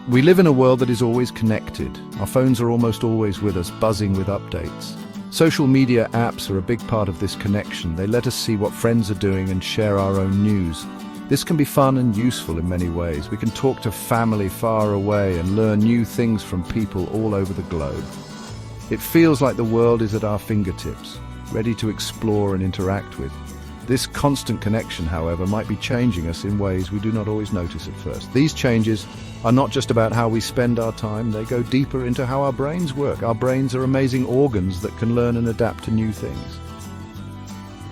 We live in a world that is always connected. Our phones are almost always with us, buzzing with updates. Social media apps are a big part of this connection. They let us see what friends are doing and share our own news. This can be fun and useful in many ways. We can talk to family far away and learn new things from people all over the globe. It feels like the world is at our fingertips, ready to explore and interact with. This constant connection, however, might be changing us in ways we do not always notice at first. These changes are not just about how we spend our time, they go deeper into how our brains work. Our brains are amazing organs that can learn and adapt to new things.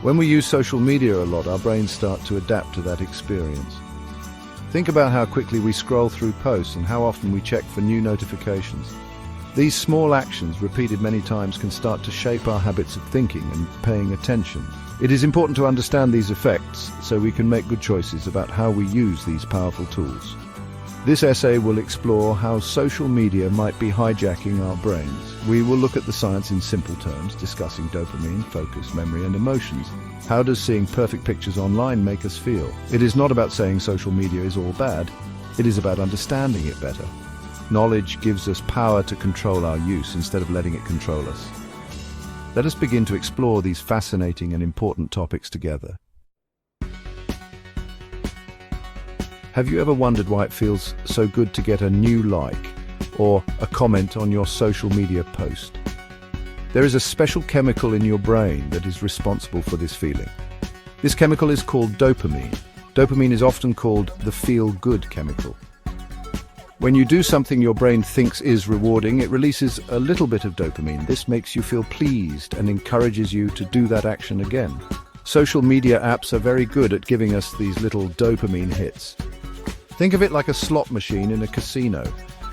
When we use social media a lot, our brains start to adapt to that experience. Think about how quickly we scroll through posts and how often we check for new notifications. These small actions, repeated many times, can start to shape our habits of thinking and paying attention. It is important to understand these effects so we can make good choices about how we use these powerful tools. This essay will explore how social media might be hijacking our brains. We will look at the science in simple terms, discussing dopamine, focus, memory, and emotions. How does seeing perfect pictures online make us feel? It is not about saying social media is all bad. It is about understanding it better. Knowledge gives us power to control our use instead of letting it control us. Let us begin to explore these fascinating and important topics together. Have you ever wondered why it feels so good to get a new like or a comment on your social media post? There is a special chemical in your brain that is responsible for this feeling. This chemical is called dopamine. Dopamine is often called the feel-good chemical. When you do something your brain thinks is rewarding, it releases a little bit of dopamine. This makes you feel pleased and encourages you to do that action again. Social media apps are very good at giving us these little dopamine hits. Think of it like a slot machine in a casino.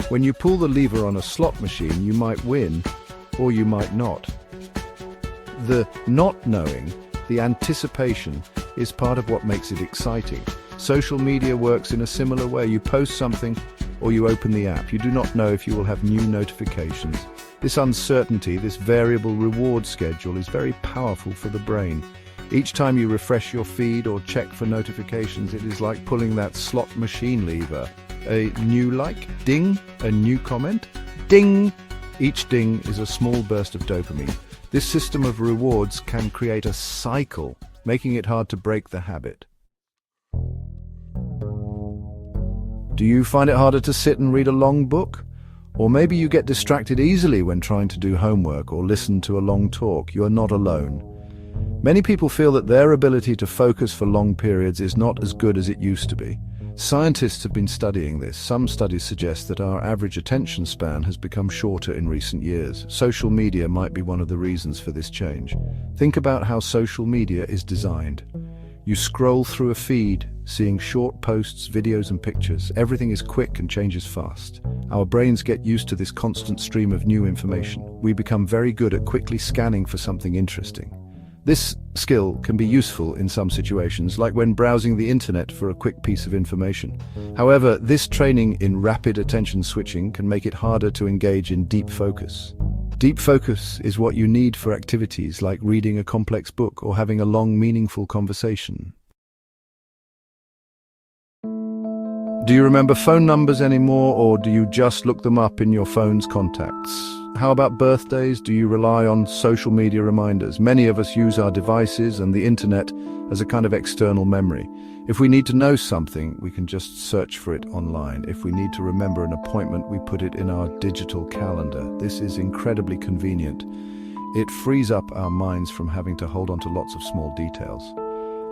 When you pull the lever on a slot machine, you might win, or you might not. The not knowing, the anticipation, is part of what makes it exciting. Social media works in a similar way. You post something, or you open the app. You do not know if you will have new notifications. This uncertainty, this variable reward schedule, is very powerful for the brain. Each time you refresh your feed or check for notifications, it is like pulling that slot machine lever. A new like, ding, a new comment, ding. Each ding is a small burst of dopamine. This system of rewards can create a cycle, making it hard to break the habit. Do you find it harder to sit and read a long book? Or maybe you get distracted easily when trying to do homework or listen to a long talk. You are not alone. Many people feel that their ability to focus for long periods is not as good as it used to be. Scientists have been studying this. Some studies suggest that our average attention span has become shorter in recent years. Social media might be one of the reasons for this change. Think about how social media is designed. You scroll through a feed, seeing short posts, videos and pictures. Everything is quick and changes fast. Our brains get used to this constant stream of new information. We become very good at quickly scanning for something interesting. This skill can be useful in some situations, like when browsing the internet for a quick piece of information. However, this training in rapid attention switching can make it harder to engage in deep focus. Deep focus is what you need for activities like reading a complex book or having a long, meaningful conversation. Do you remember phone numbers anymore, or do you just look them up in your phone's contacts? How about birthdays? Do you rely on social media reminders? Many of us use our devices and the internet as a kind of external memory. If we need to know something, we can just search for it online. If we need to remember an appointment, we put it in our digital calendar. This is incredibly convenient. It frees up our minds from having to hold on to lots of small details.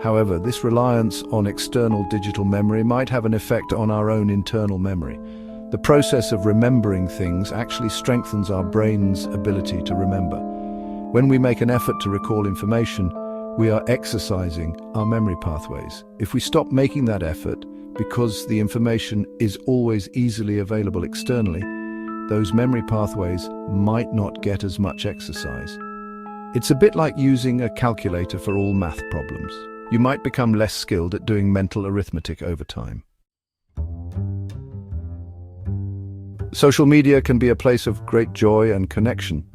However, this reliance on external digital memory might have an effect on our own internal memory. The process of remembering things actually strengthens our brain's ability to remember. When we make an effort to recall information, we are exercising our memory pathways. If we stop making that effort, because the information is always easily available externally, those memory pathways might not get as much exercise. It's a bit like using a calculator for all math problems. You might become less skilled at doing mental arithmetic over time. Social media can be a place of great joy and connection.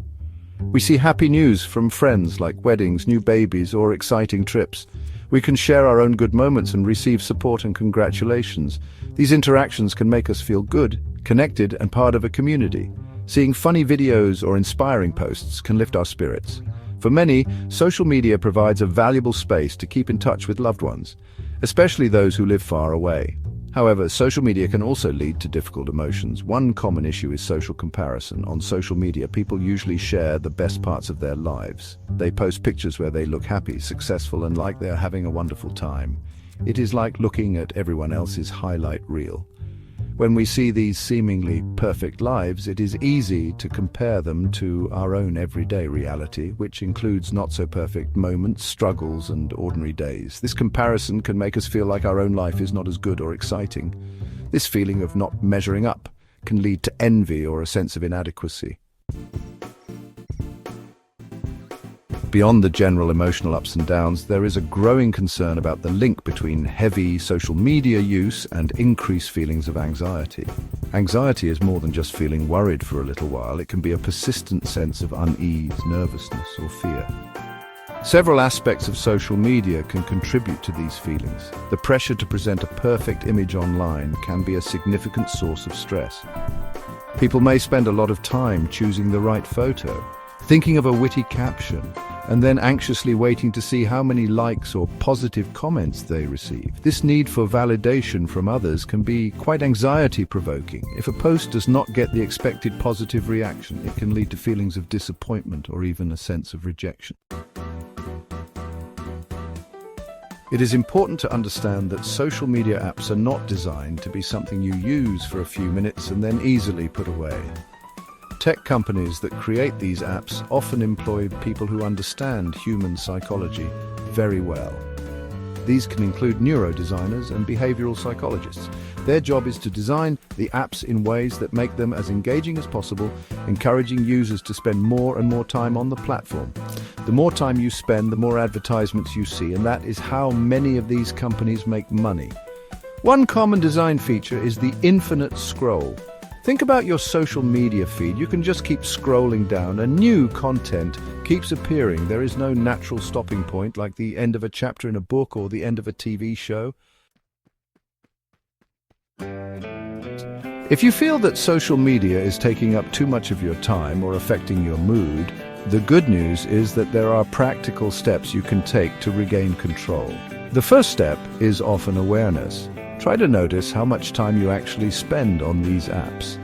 We see happy news from friends, like weddings, new babies, or exciting trips. We can share our own good moments and receive support and congratulations. These interactions can make us feel good, connected and part of a community. Seeing funny videos or inspiring posts can lift our spirits. For many, social media provides a valuable space to keep in touch with loved ones, especially those who live far away. However, social media can also lead to difficult emotions. One common issue is social comparison. On social media, people usually share the best parts of their lives. They post pictures where they look happy, successful, and like they're having a wonderful time. It is like looking at everyone else's highlight reel. When we see these seemingly perfect lives, it is easy to compare them to our own everyday reality, which includes not-so-perfect moments, struggles, and ordinary days. This comparison can make us feel like our own life is not as good or exciting. This feeling of not measuring up can lead to envy or a sense of inadequacy. Beyond the general emotional ups and downs, there is a growing concern about the link between heavy social media use and increased feelings of anxiety. Anxiety is more than just feeling worried for a little while. It can be a persistent sense of unease, nervousness, or fear. Several aspects of social media can contribute to these feelings. The pressure to present a perfect image online can be a significant source of stress. People may spend a lot of time choosing the right photo, thinking of a witty caption, and then anxiously waiting to see how many likes or positive comments they receive. This need for validation from others can be quite anxiety-provoking. If a post does not get the expected positive reaction, it can lead to feelings of disappointment or even a sense of rejection. It is important to understand that social media apps are not designed to be something you use for a few minutes and then easily put away. Tech companies that create these apps often employ people who understand human psychology very well. These can include neurodesigners and behavioral psychologists. Their job is to design the apps in ways that make them as engaging as possible, encouraging users to spend more and more time on the platform. The more time you spend, the more advertisements you see, and that is how many of these companies make money. One common design feature is the infinite scroll. Think about your social media feed. You can just keep scrolling down and new content keeps appearing. There is no natural stopping point like the end of a chapter in a book or the end of a TV show. If you feel that social media is taking up too much of your time or affecting your mood, the good news is that there are practical steps you can take to regain control. The first step is often awareness. Try to notice how much time you actually spend on these apps.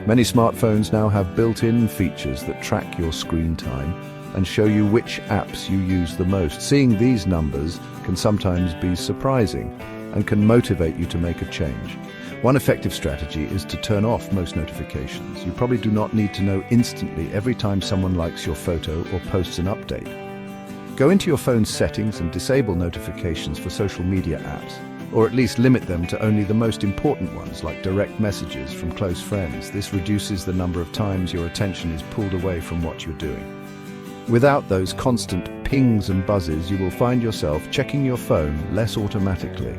Many smartphones now have built-in features that track your screen time and show you which apps you use the most. Seeing these numbers can sometimes be surprising and can motivate you to make a change. One effective strategy is to turn off most notifications. You probably do not need to know instantly every time someone likes your photo or posts an update. Go into your phone's settings and disable notifications for social media apps, or at least limit them to only the most important ones, like direct messages from close friends. This reduces the number of times your attention is pulled away from what you're doing. Without those constant pings and buzzes, you will find yourself checking your phone less automatically.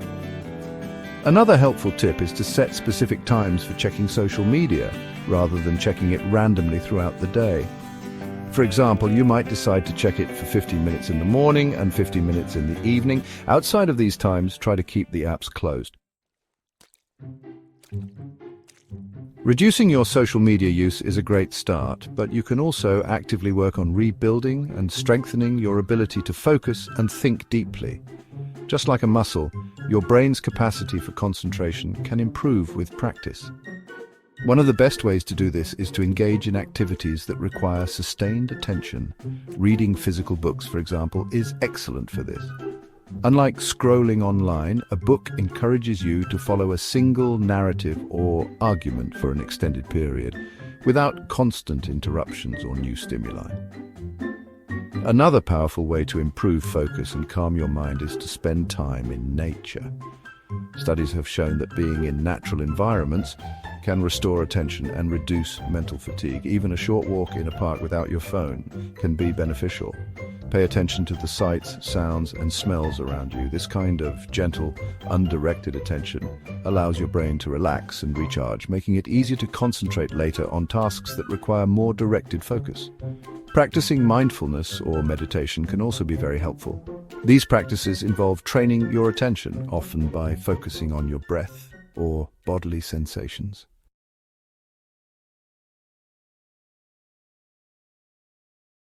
Another helpful tip is to set specific times for checking social media, rather than checking it randomly throughout the day. For example, you might decide to check it for 15 minutes in the morning and 15 minutes in the evening. Outside of these times, try to keep the apps closed. Reducing your social media use is a great start, but you can also actively work on rebuilding and strengthening your ability to focus and think deeply. Just like a muscle, your brain's capacity for concentration can improve with practice. One of the best ways to do this is to engage in activities that require sustained attention. Reading physical books, for example, is excellent for this. Unlike scrolling online, a book encourages you to follow a single narrative or argument for an extended period, without constant interruptions or new stimuli. Another powerful way to improve focus and calm your mind is to spend time in nature. Studies have shown that being in natural environments can restore attention and reduce mental fatigue. Even a short walk in a park without your phone can be beneficial. Pay attention to the sights, sounds, and smells around you. This kind of gentle, undirected attention allows your brain to relax and recharge, making it easier to concentrate later on tasks that require more directed focus. Practicing mindfulness or meditation can also be very helpful. These practices involve training your attention, often by focusing on your breath or bodily sensations.